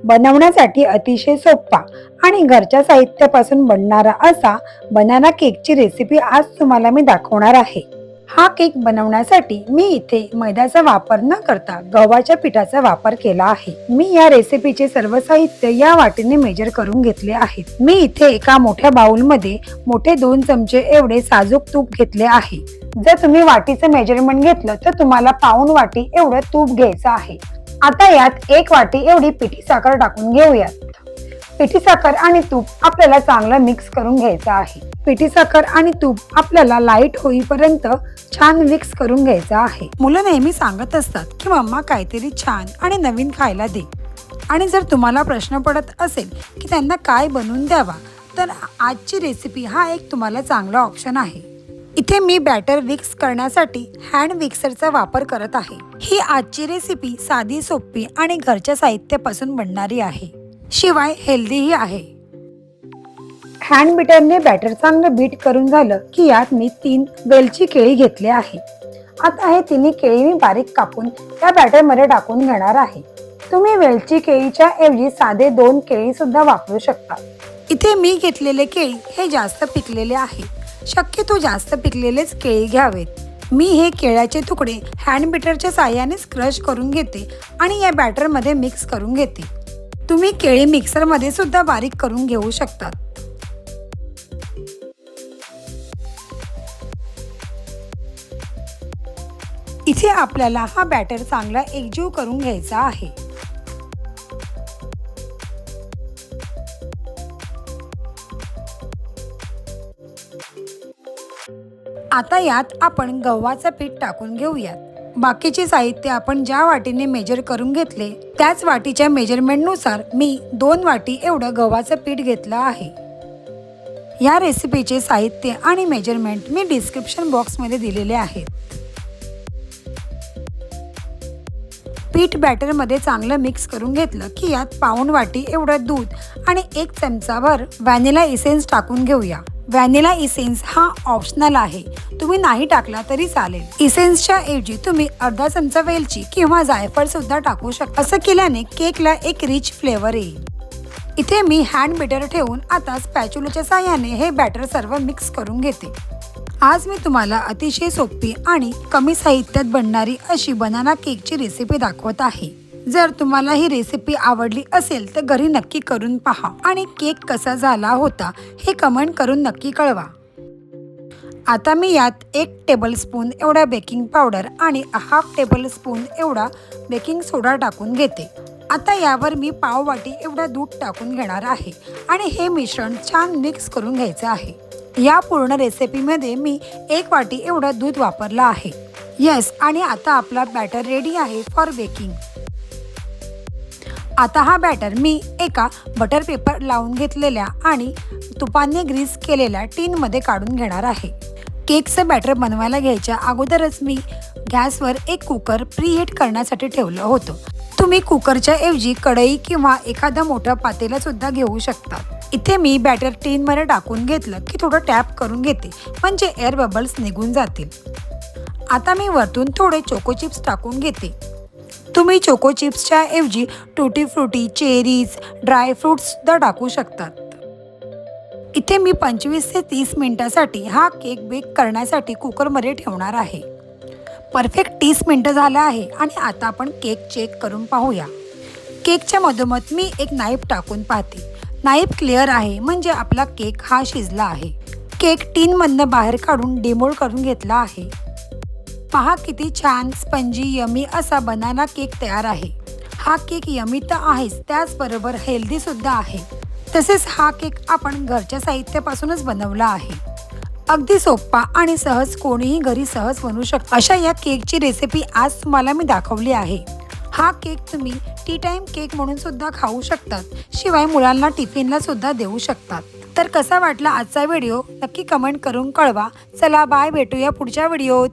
बनवण्यासाठी अतिशय सोपा आणि घरच्या साहित्यापासून बनणारा असा बनाना केकची रेसिपी आज तुम्हाला मी दाखवणार आहे। हा केक बनवण्यासाठी मी इथे मैद्याचा वापर न करता गव्हाच्या पिठाचा वापर केला आहे। मी या रेसिपीचे सर्व साहित्य या वाटीने मेजर करून घेतले आहेत। मी इथे एका मोठ्या बाउल मध्ये मोठे 2 चमचे एवढे साजूक तूप घेतले आहे। जर तुम्ही वाटीचं मेजरमेंट घेतलं तर तुम्हाला पाऊण वाटी एवढं तूप घ्यायचं आहे। आता यात 1 वाटी एवढी पिठी साखर टाकून घेऊयात। पिठी साखर आणि तूप आपल्याला चांगलं मिक्स करून घ्यायचं आहे। पिठी साखर आणि तूप आपल्याला लाईट होईपर्यंत छान मिक्स करून घ्यायचं आहे। मुलं नेहमी सांगत असतात की मम्मा काहीतरी छान आणि नवीन खायला दे। आणि जर तुम्हाला प्रश्न पडत असेल की त्यांना काय बनवून द्यावा, तर आजची रेसिपी हा एक तुम्हाला चांगला ऑप्शन आहे। इथे मी बॅटर मिक्स करण्यासाठी हँड मिक्सरचा वापर करत आहे। ही आजची रेसिपी साधी, सोपी आणि घरच्या साहित्यापासून बनणारी आहे, शिवाय हेल्दीही आहे। हँड बीटरने बॅटर चांगलं बीट करून झालं की यात मी 3 वेलची केळी घेतले आहे। आता हे तिन्ही केळी मी बारीक कापून या बॅटर मध्ये टाकून घेणार आहे। तुम्ही वेलची केळीच्या ऐवजी साधे 2 केळी सुद्धा वापरू शकता। इथे मी घेतलेले केळी हे जास्त पिकलेले आहे, शक्यतो जास्त पिकलेलेच केळी घ्यावेत। मी हे केळ्याचे तुकडे हँड बीटरच्या साहाय्याने क्रश करून घेते आणि या बॅटर मध्ये मिक्स करून घेते। तुम्ही केळी मिक्सर मध्ये सुद्धा बारीक करून घेऊ शकतात। इथे आपल्याला हा बॅटर चांगला एकजीव करून घ्यायचा आहे। आता यात आपण गव्हाचं पीठ टाकून घेऊयात। बाकीचे साहित्य आपण ज्या वाटीने मेजर करून घेतले त्याच वाटीच्या मेजरमेंटनुसार मी 2 वाटी एवढं गव्हाचं पीठ घेतलं आहे। या रेसिपीचे साहित्य आणि मेजरमेंट मी डिस्क्रिप्शन बॉक्समध्ये दिलेले आहेत। पीठ बॅटर मध्ये चांगलं मिक्स करून घेतलं की यात पाऊण वाटी एवढं दूध आणि 1 चमचाभर व्हॅनिला इसेन्स टाकून घेऊया। व्हॅनिला इसेन्स हा ऑप्शनल आहे, तुम्ही नाही टाकला तरी चालेल। इसेन्सच्या ऐवजी तुम्ही अर्धा चमचा वेलची किंवा जायफळ सुद्धा टाकू शकता। असं केल्याने केकला एक रिच फ्लेवर येईल। इथे मी हँड बीटर ठेवून आता स्पॅच्युलाच्या साहाय्याने हे बॅटर सर्व मिक्स करून घेते। आज मी तुम्हाला अतिशय सोपी आणि कमी साहित्यात बनणारी अशी बनाना केकची रेसिपी दाखवत आहे। जर तुम्हाला ही रेसिपी आवडली असेल तर घरी नक्की करून पहा आणि केक कसा झाला होता हे कमेंट करून नक्की कळवा। आता मी यात 1 टेबलस्पून एवढा बेकिंग पावडर आणि हाफ टेबलस्पून एवढा बेकिंग सोडा टाकून घेते। आता यावर मी पाव वाटी एवढा दूध टाकून घेणार आहे आणि हे मिश्रण छान मिक्स करून घ्यायचं आहे। या पूर्ण रेसिपीमध्ये मी 1 वाटी एवढं दूध वापरलं आहे। यस, आणि आता आपला बॅटर रेडी आहे फॉर बेकिंग। आता हा बॅटर मी एका बटर पेपर लावून घेतलेल्या आणि तुपाने ग्रीस केलेल्या टीन मध्ये काढून घेणार आहे। केकचं बॅटर बनवायला घ्यायच्या अगोदरच मी गॅसवर एक कुकर प्रीहीट करण्यासाठी ठेवलं होतं। तुम्ही कुकरच्या ऐवजी कढई किंवा एखादा मोठा पातेला सुद्धा घेऊ शकता। इथे मी बॅटर टीन मध्ये टाकून घेतलं की थोडं टॅप करून घेते, म्हणजे एअर बबल्स निघून जातील। आता मी वरतून थोडे चोको चिप्स टाकून घेते। तुम्ही चोको चिप्सच्या ऐवजी टूटी फ्रुटी, चेरीज, ड्राय फ्रूट्स सुद्धा टाकू शकतात। इथे मी 25 ते 30 मिनिटांसाठी हा केक बेक करण्यासाठी कुकरमध्ये ठेवणार आहे। परफेक्ट 30 मिनिटं झालं आहे आणि आता आपण केक चेक करून पाहूया। केकच्या मधोमध मी एक नाईफ टाकून पाहते। नाईफ क्लिअर आहे म्हणजे आपला केक हा शिजला आहे। केक टीन मधनं बाहेर काढून डिमोल्ड करून घेतला आहे। पहा किती छान स्पंजी यमी असा बनाना केक तयार आहे। हा केक यमी तर आहेच, त्याचबरोबर हेल्दी सुद्धा आहे। तसेच हा केक आपण घरच्या साहित्यापासूनच बनवला आहे। अगदी सोपा आणि सहज कोणीही घरी सहज बनवू शकतो अशा या केकची रेसिपी आज तुम्हाला मी दाखवली आहे। हा केक तुम्ही टी टाइम केक म्हणून सुद्धा खाऊ शकतात, शिवाय मुलांना टिफिनला सुद्धा देऊ शकतात। तर कसा वाटला आजचा व्हिडिओ नक्की कमेंट करून कळवा। चला बाय, भेटूया पुढच्या व्हिडिओत।